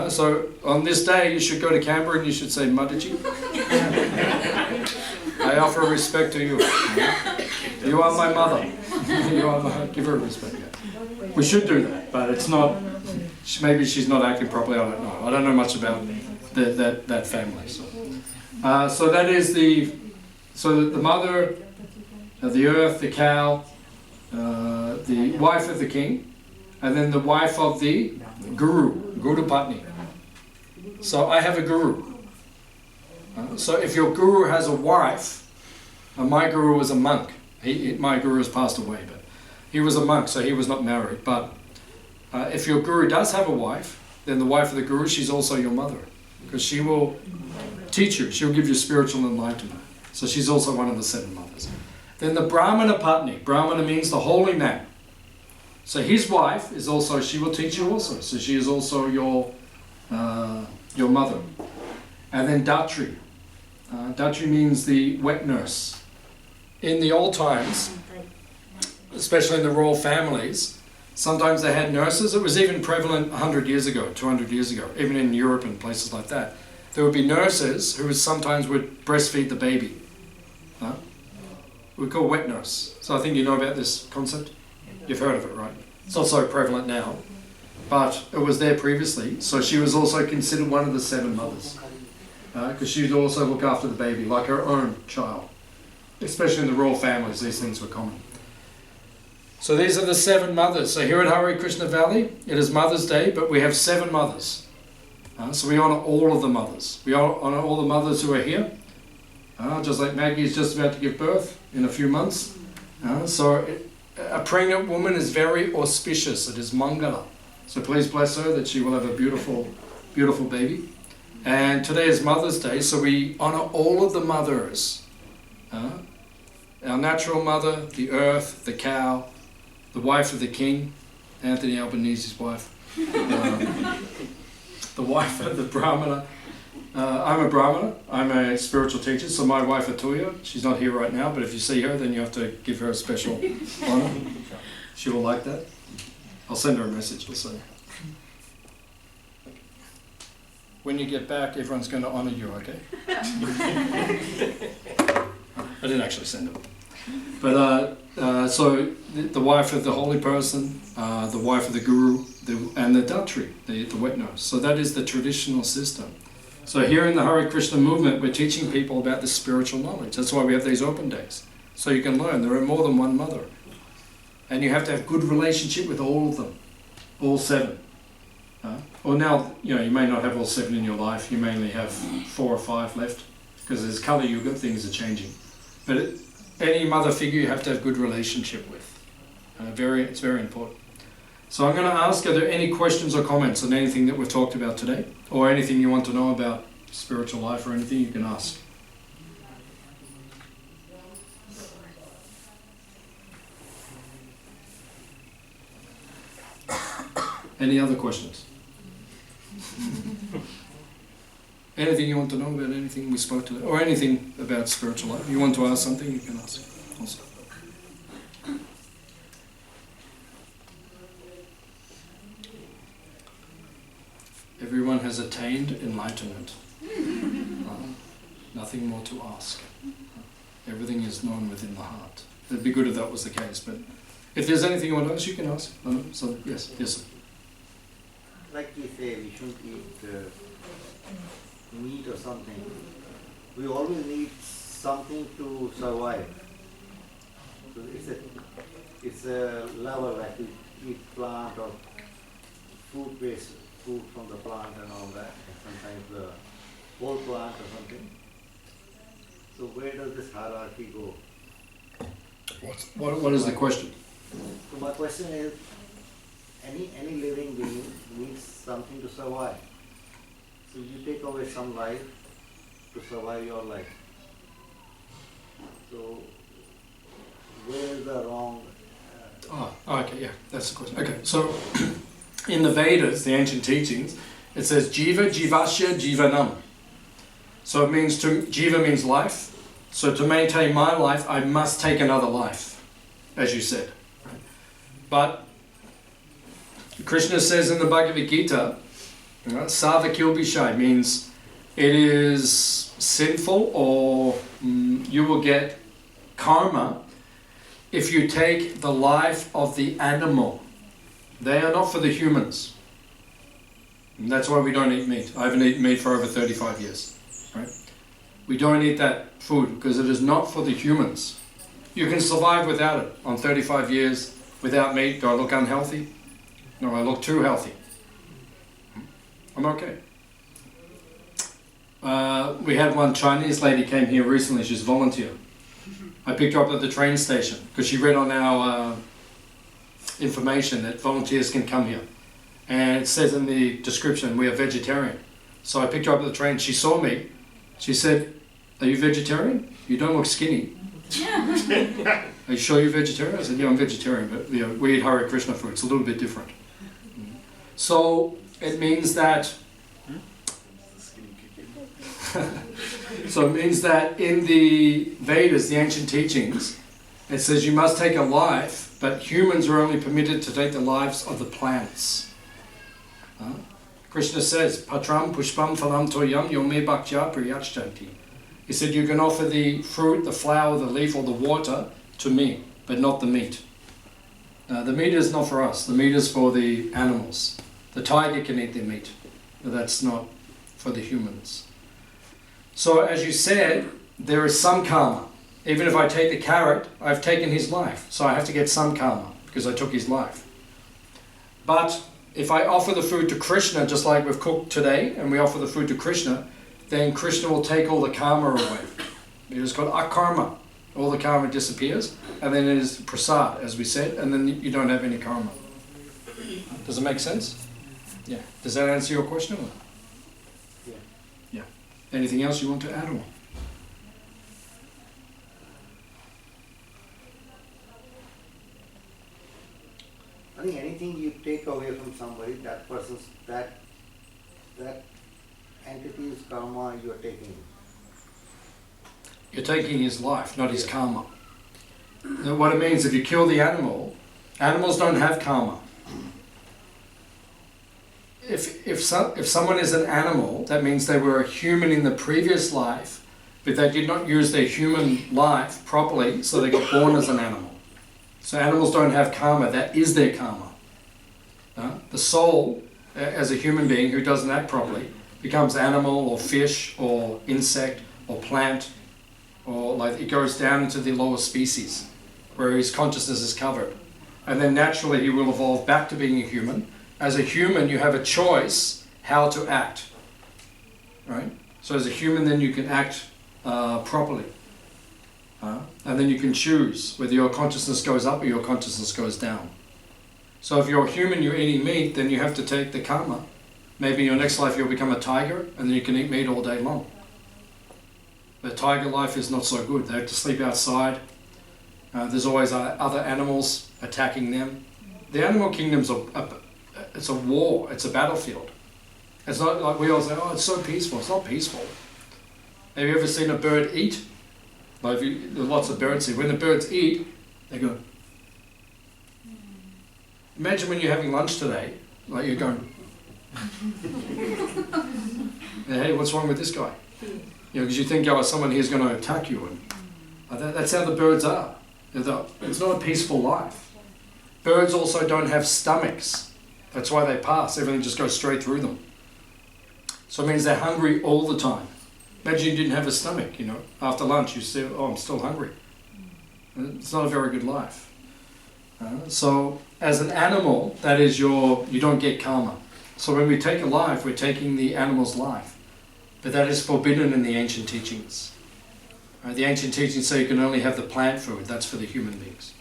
So on this day you should go to Canberra and you should say, Mataji, I offer respect to you. You are my mother. You are my, give her respect. Yeah. We should do that, but it's not, maybe she's not acting properly, I don't know. I don't know much about that family. So that is the mother, the earth, the cow, the wife of the king, and then the wife of the guru, Guru Patni. So I have a guru. So if your guru has a wife, my guru was a monk. My guru has passed away, but he was a monk, so he was not married. But if your guru does have a wife, then the wife of the guru, she's also your mother, because she will teach you. She'll give you spiritual enlightenment. So she's also one of the 7 mothers. Then the Brahmana Patni. Brahmana means the holy man. So his wife is also, she will teach you also. So she is also your mother. And then Datri. Datri means the wet nurse. In the old times, especially in the royal families, sometimes they had nurses. It was even prevalent 100 years ago, 200 years ago, even in Europe and places like that. There would be nurses who sometimes would breastfeed the baby. We call wet nurse. So I think you know about this concept. You've heard of it, right? It's not so prevalent now, but it was there previously. So she was also considered one of the 7 mothers, because she would also look after the baby like her own child. Especially in the royal families, these things were common. So these are the 7 mothers. So here at Hare Krishna Valley, it is Mother's Day, but we have 7 mothers. So we honour all of the mothers. We honour all the mothers who are here. Just like Maggie is just about to give birth in a few months. So a pregnant woman is very auspicious. It is Mangala. So please bless her that she will have a beautiful, beautiful baby. And today is Mother's Day, so we honour all of the mothers. Our natural mother, the earth, the cow, the wife of the king, Anthony Albanese's wife, the wife of the Brahmana. I'm a Brahmana, I'm a spiritual teacher, so my wife Atuya, she's not here right now, but if you see her, then you have to give her a special honour. She will like that. I'll send her a message, I'll say. When you get back, everyone's going to honour you, okay? I didn't actually send it. But so the wife of the holy person, the wife of the guru, and the datri, the wet nose. So that is the traditional system. So here in the Hare Krishna movement, we're teaching people about this spiritual knowledge. That's why we have these open days. So you can learn. There are more than one mother. And you have to have good relationship with all of them, all 7. Or now, you may not have all 7 in your life. You may only have 4 or 5 left. Because as colour you got, things are changing. But any mother figure you have to have good relationship with. It's very important. So I'm going to ask, are there any questions or comments on anything that we've talked about today? Or anything you want to know about spiritual life or anything, you can ask. Any other questions? Anything you want to know about anything we spoke to, or anything about spiritual life? You want to ask something, you can ask also. Everyone has attained enlightenment. Nothing more to ask. Everything is known within the heart. It'd be good if that was the case, but if there's anything you want to ask, you can ask. So yes, sir. Like we say, we shouldn't eat meat or something. We always need something to survive. So it's a level like we eat plant or food-based food from the plant and all that, and sometimes the whole plant or something. So where does this hierarchy go? What is the question? So my question is, any living being needs something to survive. So you take away some life to survive your life. So where is the wrong? Okay, yeah, that's the question. Okay, so in the Vedas, the ancient teachings, it says Jiva, Jivasya, Jivanam. So it means Jiva means life. So to maintain my life, I must take another life, as you said. Right? But Krishna says in the Bhagavad Gita, Savakilbishai means it is sinful, or you will get karma if you take the life of the animal. They are not for the humans. And that's why we don't eat meat. I haven't eaten meat for over 35 years. Right? We don't eat that food because it is not for the humans. You can survive without it. On 35 years without meat, do I look unhealthy? No, I look too healthy. I'm okay. We had one Chinese lady came here recently. She's a volunteer. I picked her up at the train station because she read on our information that volunteers can come here. And it says in the description, we are vegetarian. So I picked her up at the train. She saw me. She said, "Are you vegetarian? You don't look skinny." "Are you sure you're vegetarian?" I said, "Yeah, I'm vegetarian, but we eat Hare Krishna food. It's a little bit different." So it means that in the Vedas, the ancient teachings, it says you must take a life, but humans are only permitted to take the lives of the plants. Krishna says, Patram pushpam phalam toyam yome bhaktya priyachtanti. He said you can offer the fruit, the flower, the leaf, or the water to me, but not the meat. The meat is not for us. The meat is for the animals. The tiger can eat their meat, but that's not for the humans. So as you said, there is some karma. Even if I take the carrot, I've taken his life. So I have to get some karma because I took his life. But if I offer the food to Krishna, just like we've cooked today, and we offer the food to Krishna, then Krishna will take all the karma away. It is called akarma. All the karma disappears, and then it is prasad, as we said, and then you don't have any karma. Does it make sense? Yeah. Does that answer your question? Or? Yeah. Yeah. Anything else you want to add on? I think anything you take away from somebody, that person's, that entity's karma you are taking. You're taking his life, not his karma. Now, what it means, if you kill the animal, animals don't have karma. If someone is an animal, that means they were a human in the previous life, but they did not use their human life properly, so they got born as an animal. So animals don't have karma, that is their karma. The soul, as a human being who doesn't act properly, becomes animal or fish or insect or plant, or like it goes down into the lower species where his consciousness is covered. And then naturally he will evolve back to being a human. As a human, you have a choice how to act. Right? So as a human, then you can act properly. And then you can choose whether your consciousness goes up or your consciousness goes down. So if you're a human, you're eating meat, then you have to take the karma. Maybe in your next life you'll become a tiger, and then you can eat meat all day long. The tiger life is not so good. They have to sleep outside. There's always other animals attacking them. The animal kingdom's it's a war. It's a battlefield. It's not like we all say, oh, it's so peaceful. It's not peaceful. Have you ever seen a bird eat? Like there's lots of birds here. When the birds eat, they go. Imagine when you're having lunch today, like you're going, hey, what's wrong with this guy? You know, because you think, oh, someone here's going to attack you. And that's how the birds are. It's not a peaceful life. Birds also don't have stomachs. That's why they pass. Everything just goes straight through them. So it means they're hungry all the time. Imagine you didn't have a stomach, you know. After lunch you say, oh, I'm still hungry. It's not a very good life. So as an animal, that is you don't get karma. So when we take a life, we're taking the animal's life. But that is forbidden in the ancient teachings. The ancient teachings say you can only have the plant food. That's for the human beings.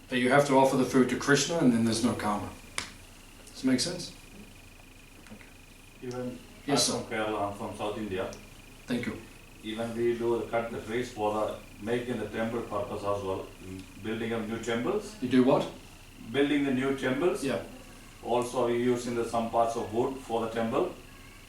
But you have to offer the food to Krishna, and then there's no karma. Does it make sense? Even yes, I'm from Kerala, I'm from South India. Thank you. Even we do cut the trees for the making the temple purpose as well. Building up new temples. You do what? Building the new temples. Yeah. Also we using some parts of wood for the temple.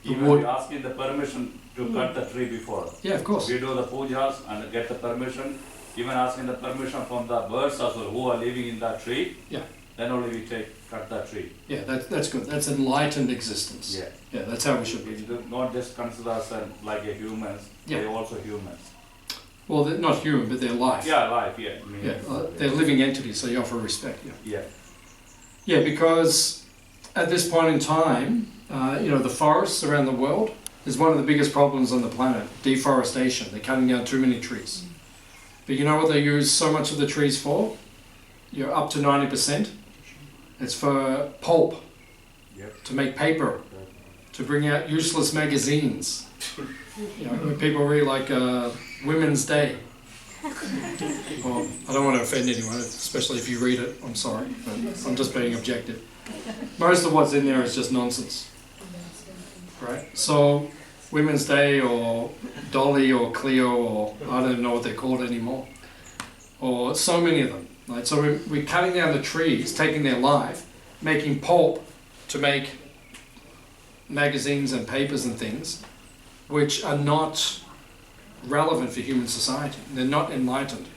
Even wood. we asking the permission to cut the tree before. Yeah, of course. We do the pujas and get the permission. Even asking the permission from the birds as well who are living in that tree. Yeah. Then only we cut that tree. Yeah, that's good. That's enlightened existence. Yeah. Yeah, that's how we should We be. do not just consider us like a humans. Yeah. They're also humans. Well, they're not human, but they're life. Yeah, life. Yeah. I mean, Yeah, they're living entities, so you offer respect. Yeah. Yeah. Yeah, because at this point in time, the forests around the world is one of the biggest problems on the planet. Deforestation. They're cutting down too many trees. But you know what they use so much of the trees for? You're up to 90%. It's for pulp. Yep. To make paper. To bring out useless magazines. When people read like Women's Day. Well, I don't want to offend anyone, especially if you read it. I'm sorry, but I'm just being objective. Most of what's in there is just nonsense. Right? So, Women's Day or Dolly or Cleo or I don't even know what they're called anymore. Or so many of them. Right? So we're cutting down the trees, taking their life, making pulp to make magazines and papers and things, which are not relevant for human society. They're not enlightened.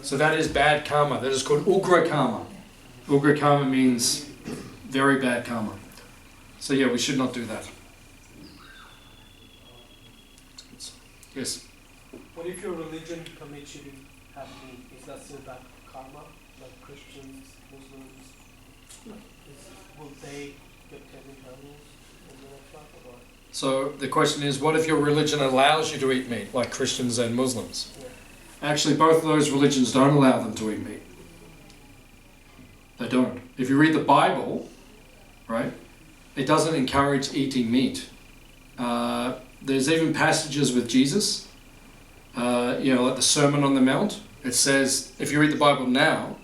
So that is bad karma. That is called ugra karma. Ugra karma means very bad karma. So yeah, we should not do that. Yes? What if your religion permits you to have meat? Is that still bad karma? Like Christians, Muslims, will they get taken animals in the next life or what? So the question is, what if your religion allows you to eat meat, like Christians and Muslims? Yeah. Actually, both of those religions don't allow them to eat meat. They don't. If you read the Bible, right, it doesn't encourage eating meat. There's even passages with Jesus, like the Sermon on the Mount. It says, if you read the Bible now,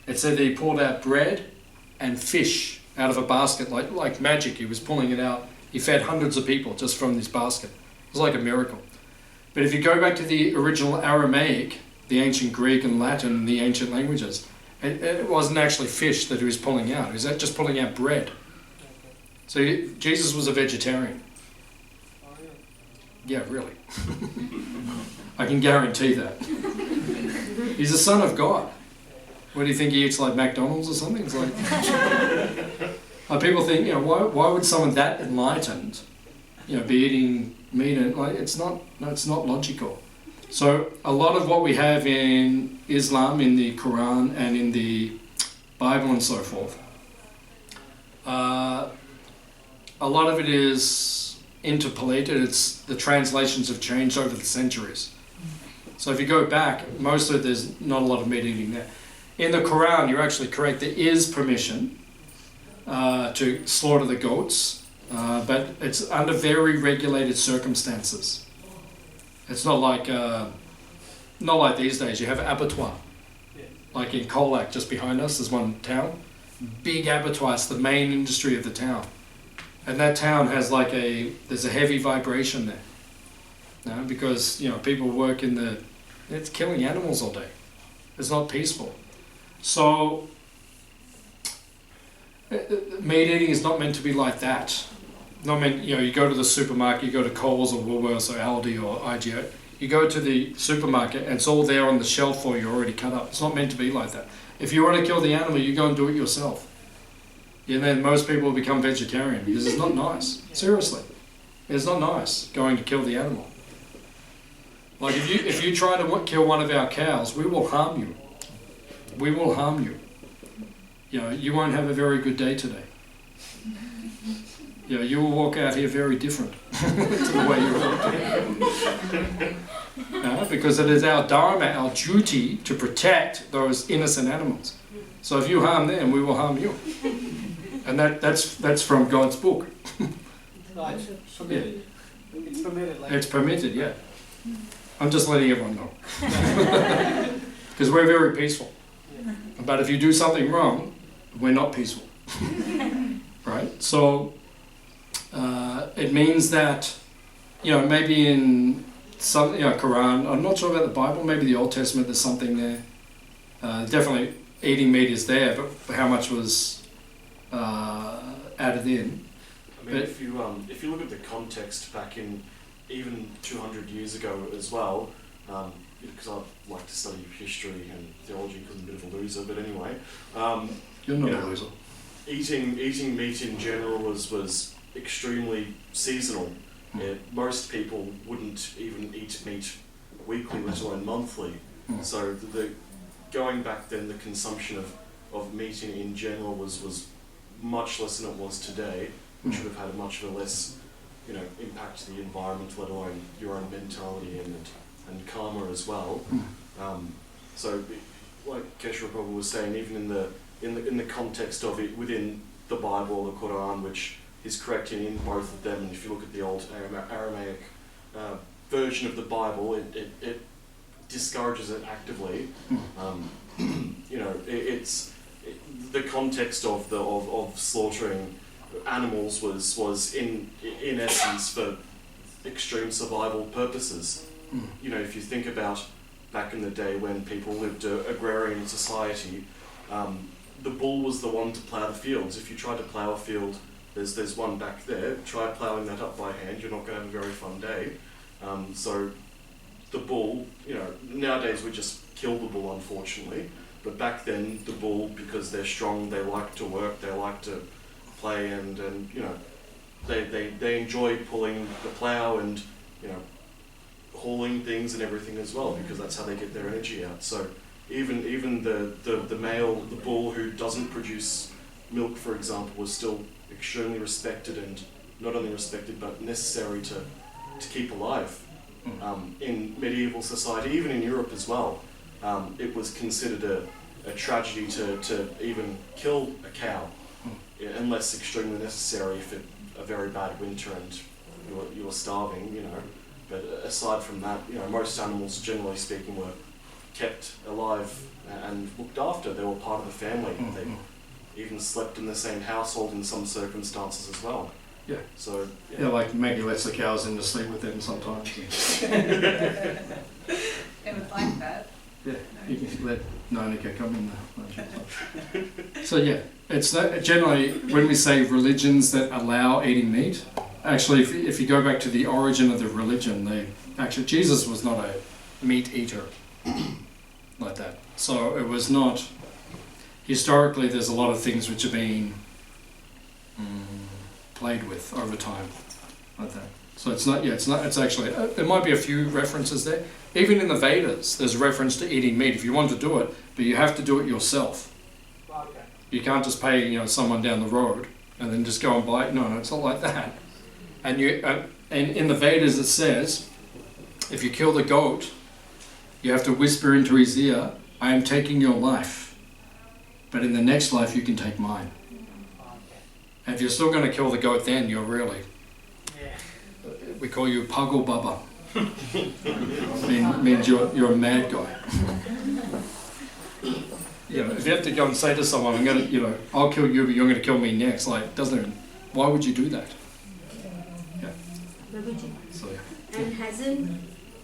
it said that he pulled out bread and fish out of a basket, like magic. He was pulling it out. He fed hundreds of people just from this basket. It was like a miracle. But if you go back to the original Aramaic, the ancient Greek and Latin and the ancient languages, it wasn't actually fish that he was pulling out. He was just pulling out bread. So Jesus was a vegetarian. Oh, yeah. Yeah, really. I can guarantee that. He's the Son of God. What do you think he eats, like McDonald's or something? It's like people think, why would someone that enlightened be eating meat, and like it's not logical. So a lot of what we have in Islam, in the Quran and in the Bible and so forth, a lot of it is interpolated. It's the translations have changed over the centuries. So if you go back, mostly there's not a lot of meat eating there. In the Quran, you're actually correct. There is permission to slaughter the goats, but it's under very regulated circumstances. It's not like these days. You have abattoir, like in Colac, just behind us. There's one town, big abattoir. It's the main industry of the town, and that town has there's a heavy vibration there. No, because people work it's killing animals all day. It's not peaceful. So meat eating is not meant to be like that. Not meant, you go to the supermarket, you go to Coles or Woolworths or Aldi or IGA, you go to the supermarket and it's all there on the shelf for you already cut up. It's not meant to be like that. If you want to kill the animal, you go and do it yourself. And then most people will become vegetarian because it's not nice. Seriously. It's not nice going to kill the animal. Like if you try to kill one of our cows, we will harm you. We will harm you. You won't have a very good day today. You will walk out here very different to the way you walked. Because it is our dharma, our duty to protect those innocent animals. So if you harm them, we will harm you. And that's from God's book. It's permitted. It's permitted. It's permitted, yeah. I'm just letting everyone know. Because we're very peaceful. But if you do something wrong, we're not peaceful. Right? So it means that, maybe in some, Quran, I'm not sure about the Bible, maybe the Old Testament, there's something there. Definitely eating meat is there, but how much was added in? I mean, if you look at the context back in even 200 years ago as well, because I like to study history and theology because I'm a bit of a loser, but anyway. You're not a loser. Eating meat in general was extremely seasonal. Most people wouldn't even eat meat weekly, let alone monthly. So the going back then, the consumption of meat in general was much less than it was today, which would have had much of a less impact to the environment, let alone your own mentality and karma as well. So, like Kesava Prabhu was saying, even in the context of it within the Bible, the Quran, which is correct in both of them, and if you look at the old Aramaic version of the Bible, it discourages it actively. The context of slaughtering animals was in essence for extreme survival purposes. If you think about back in the day when people lived an agrarian society, the bull was the one to plough the fields. If you tried to plough a field, there's one back there, try ploughing that up by hand, you're not going to have a very fun day. So the bull, nowadays we just kill the bull, unfortunately, but back then the bull, because they're strong, they like to work, they like to play, and they enjoy pulling the plough and hauling things and everything as well, because that's how they get their energy out. So even the male, the bull who doesn't produce milk, for example, was still extremely respected, and not only respected but necessary to keep alive. In medieval society, even in Europe as well, it was considered a tragedy to even kill a cow, unless extremely necessary, if a very bad winter and you were starving, But aside from that, most animals, generally speaking, were kept alive and looked after. They were part of the family. They even slept in the same household in some circumstances as well. Yeah. So like maybe lets the cows in to sleep with them sometimes. They would like that. Yeah, you can let Nanika come in there. So yeah, it's not, generally when we say religions that allow eating meat, actually if you go back to the origin of the religion, Jesus was not a meat eater like that. So it was not, historically there's a lot of things which have been played with over time. like that. So it's not, it's actually, there might be a few references there. Even in the Vedas, there's a reference to eating meat if you want to do it, but you have to do it yourself. Okay. You can't just pay, someone down the road and then just go and buy it. No, it's not like that. And in the Vedas it says, if you kill the goat, you have to whisper into his ear, I am taking your life, but in the next life you can take mine. Okay. And if you're still going to kill the goat, then you're really, Yeah. we call you Puggle Bubba. means you're a mad guy. If you have to go and say to someone, I'm going to, I'll kill you, but you're going to kill me next. Like, doesn't even, why would you do that? Yeah. Prabhuji, So yeah. and hasn't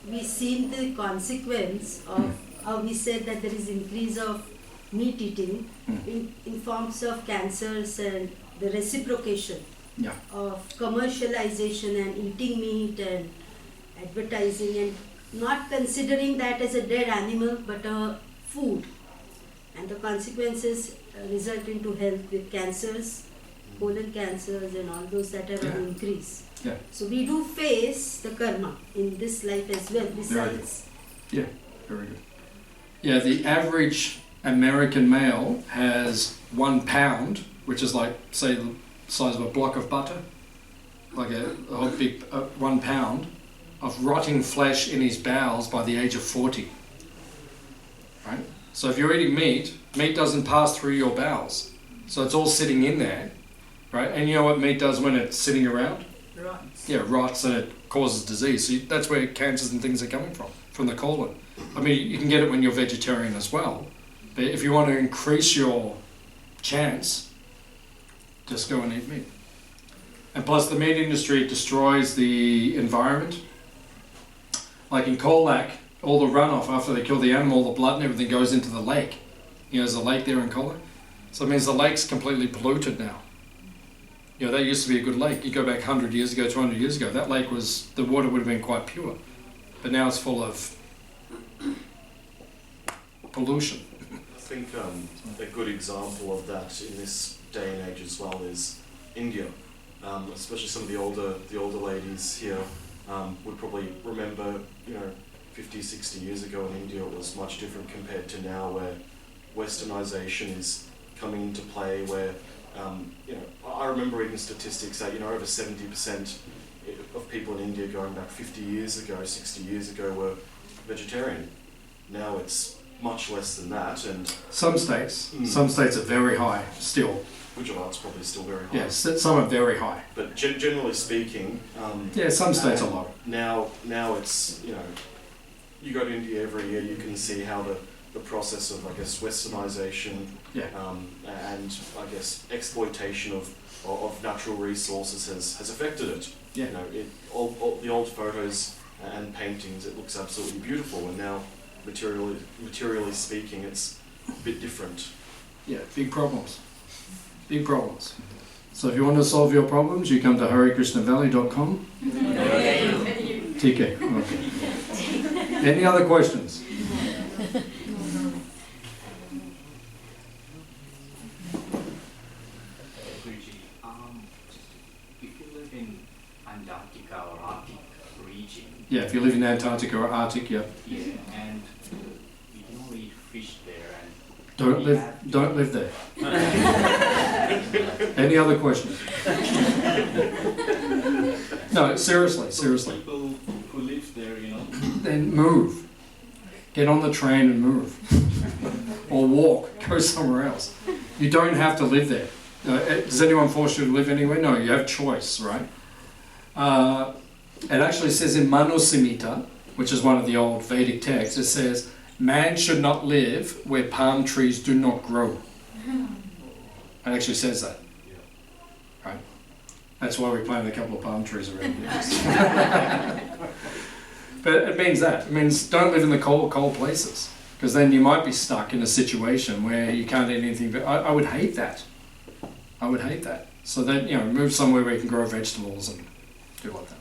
we seen the consequence of how we said that there is increase of meat eating in forms of cancers and the reciprocation Yeah. of commercialization and eating meat and advertising and not considering that as a dead animal but a food, and the consequences result into health with cancers, colon cancers and all those that are on increase. Yeah. So we do face the karma in this life as well, besides. Yeah, very good. Yeah, the average American male has 1 pound, which is like, say, the size of a block of butter, like a whole big 1 pound of rotting flesh in his bowels by the age of 40. Right? So if you're eating meat, meat doesn't pass through your bowels. So it's all sitting in there, right? And you know what meat does when it's sitting around? Rots. Yeah, rots, and it causes disease. So that's where cancers and things are coming from the colon. I mean, you can get it when you're vegetarian as well. But if you want to increase your chance, just go and eat meat. And plus the meat industry destroys the environment. Like in Colac, all the runoff after they kill the animal, the blood and everything goes into the lake. There's a lake there in Colac. So it means the lake's completely polluted now. That used to be a good lake. You go back 100 years ago, 200 years ago, that lake the water would have been quite pure. But now it's full of pollution. I think a good example of that in this day and age as well is India. Especially some of the older ladies here would probably remember, 50, 60 years ago in India it was much different compared to now, where westernization is coming into play, where I remember reading statistics that over 70% of people in India going back 50 years ago, 60 years ago were vegetarian. Now it's much less than that, and some states are very high still. Gujarat's probably still very high. Yes, some are very high. But generally speaking, some states are low. Now it's you go to India every year, you can see how the process of westernization and exploitation of natural resources has affected it. Yeah. All the old photos and paintings, it looks absolutely beautiful, and now materially speaking, it's a bit different. Yeah, big problems. Big problems. So if you want to solve your problems, you come to harekrishnavalley.com. TK. Okay. Any other questions? If you live in Antarctica or Arctic region. Yeah, if you live in Antarctica or Arctic, yeah. Yeah, and you don't eat fish there, and Don't live there. Any other questions? No, seriously. People who live there, Then move. Get on the train and move. Or walk. Go somewhere else. You don't have to live there. Does anyone force you to live anywhere? No, you have choice, right? It actually says in Manu Samhita, which is one of the old Vedic texts, it says, man should not live where palm trees do not grow. It actually says that. Right? That's why we planted a couple of palm trees around here. But it means that. It means don't live in the cold places, because then you might be stuck in a situation where you can't eat anything. But I would hate that. I would hate that. So then, move somewhere where you can grow vegetables and do like that.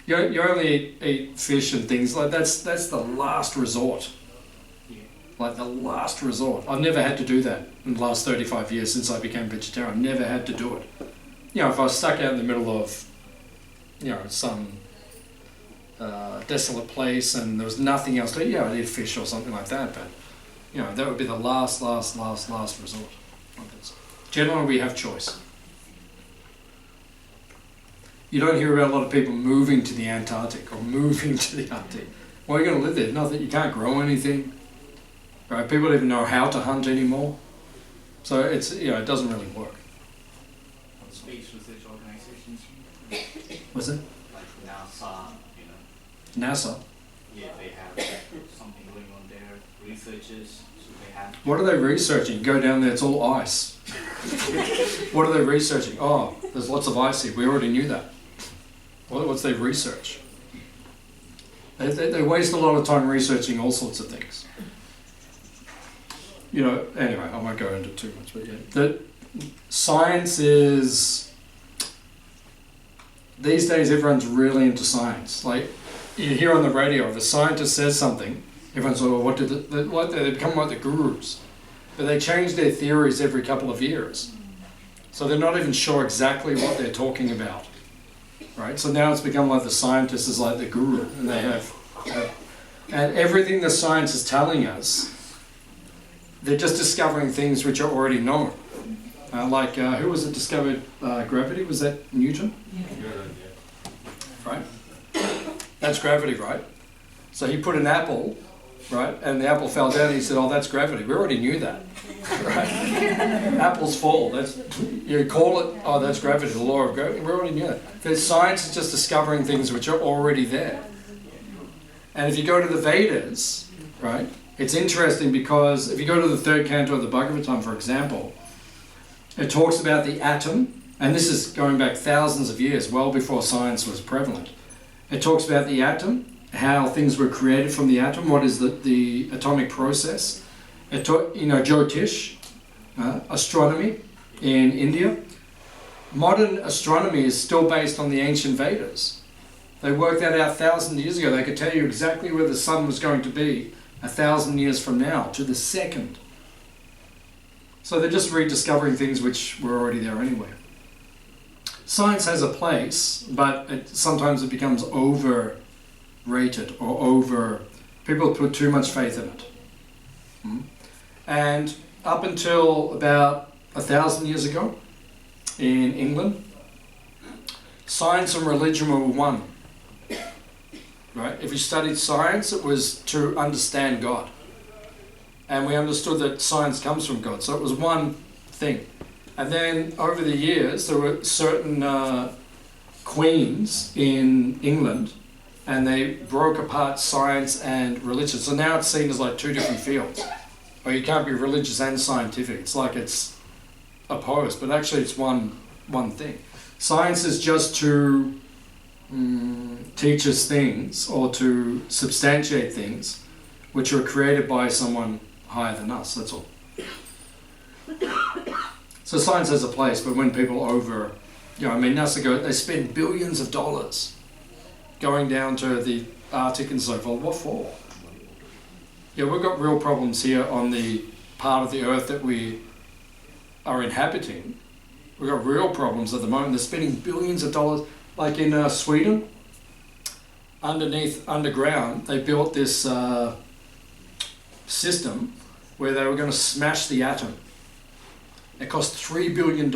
Yeah. You only eat fish and things like that's the last resort. Like the last resort. I've never had to do that in the last 35 years since I became vegetarian. I've never had to do it. you know, if I was stuck out in the middle of, you know, some desolate place and there was nothing else to eat, yeah, I'd eat fish or something like that, but, you know, that would be the last resort. Generally, we have choice. You don't hear about a lot of people moving to the Antarctic or moving to the Arctic. Why are you going to live there? Nothing. You can't grow anything. Right? People don't even know how to hunt anymore. So it's, you know, it doesn't really work. Space research organizations, What's it? like NASA, you know. NASA. Yeah, they have something going on there. Researchers, so they have. What are they researching? Go down there, it's all ice. What are they researching? Oh, there's lots of ice here. We already knew that. What's their research? They waste a lot of time researching all sorts of things. You know, anyway, I won't go into too much, but yeah. The science is, these days everyone's really into science. Like, you hear on the radio, if a scientist says something, everyone's like, well, what did they become like the gurus. But they change their theories every couple of years. So they're not even sure exactly what they're talking about. Right? So now it's become like the scientist is like the guru, and they have and everything the science is telling us, they're just discovering things which are already known. Like, who was it discovered gravity? Was that Newton? Right? That's gravity, right? So he put an apple, right, and the apple fell down and he said, oh, that's gravity. We already knew that. Right? Apples fall. That's, you call it, oh, that's gravity, the law of gravity. We already knew that. The science is just discovering things which are already there. And if you go to the Vedas, right, it's interesting because if you go to the third canto of the Bhagavatam, for example, it talks about the atom, and this is going back thousands of years, well before science was prevalent. It talks about the atom, how things were created from the atom, what is the atomic process. It Jyotish, astronomy in India. Modern astronomy is still based on the ancient Vedas. They worked that out 1,000 years ago. They could tell you exactly where the sun was going to be 1,000 years from now, to the second. So they're just rediscovering things which were already there anyway. Science has a place, but sometimes it becomes overrated or people put too much faith in it. And up until about 1,000 years ago in England, science and religion were one. Right? If you studied science, it was to understand God. And we understood that science comes from God. So it was one thing. And then over the years, there were certain queens in England, and they broke apart science and religion. So now it's seen as like two different fields. Or you can't be religious and scientific. It's like it's opposed, but actually it's one thing. Science is just to teach us things or to substantiate things which are created by someone higher than us, that's all. So science has a place, but when people NASA they spend billions of dollars going down to the Arctic and so forth. What for? Yeah, we've got real problems here on the part of the earth that we are inhabiting. We've got real problems at the moment. They're spending billions of dollars. Like in Sweden, underground, they built this system where they were going to smash the atom. It cost $3 billion.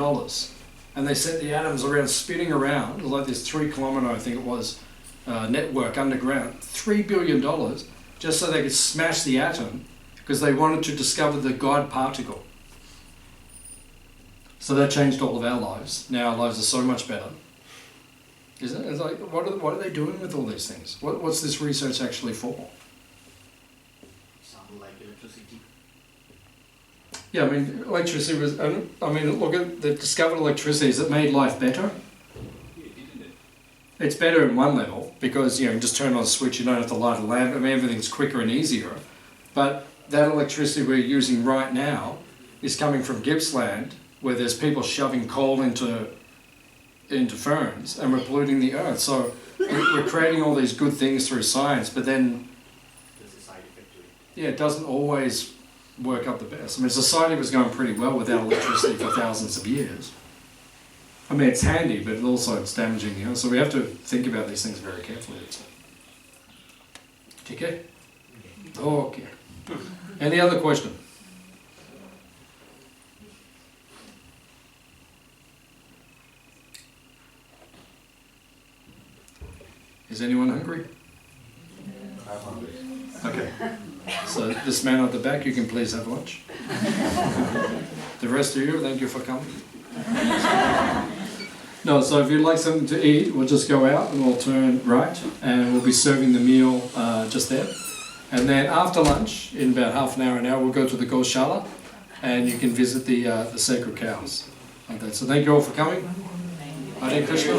And they set the atoms around, spinning around. It was like this 3 kilometre, I think it was, network underground. $3 billion just so they could smash the atom because they wanted to discover the God particle. So that changed all of our lives. Now our lives are so much better. Isn't it? It's like, what are they doing with all these things? What's this research actually for? Sound like electricity. Yeah, I mean, electricity was, look at the discovered electricity. Has it made life better? Yeah, didn't it? It's better in one level because, you just turn on a switch, you don't have to light a lamp. I mean, everything's quicker and easier. But that electricity we're using right now is coming from Gippsland, where there's people shoving coal into ferns and we're polluting the earth. So we're creating all these good things through science, but then There's a side effect to it. yeah, it doesn't always work up the best. I mean, society was going pretty well without electricity for thousands of years. I mean, it's handy, but also it's damaging, you know. So we have to think about these things very carefully. Okay? Okay. Any other question? Is anyone hungry? I'm hungry. Okay. So this man at the back, you can please have lunch. The rest of you, thank you for coming. No, so if you'd like something to eat, we'll just go out and we'll turn right and we'll be serving the meal just there. And then after lunch, in about half an hour, we'll go to the Goshala and you can visit the sacred cows. Like that. So thank you all for coming. Hare Krishna.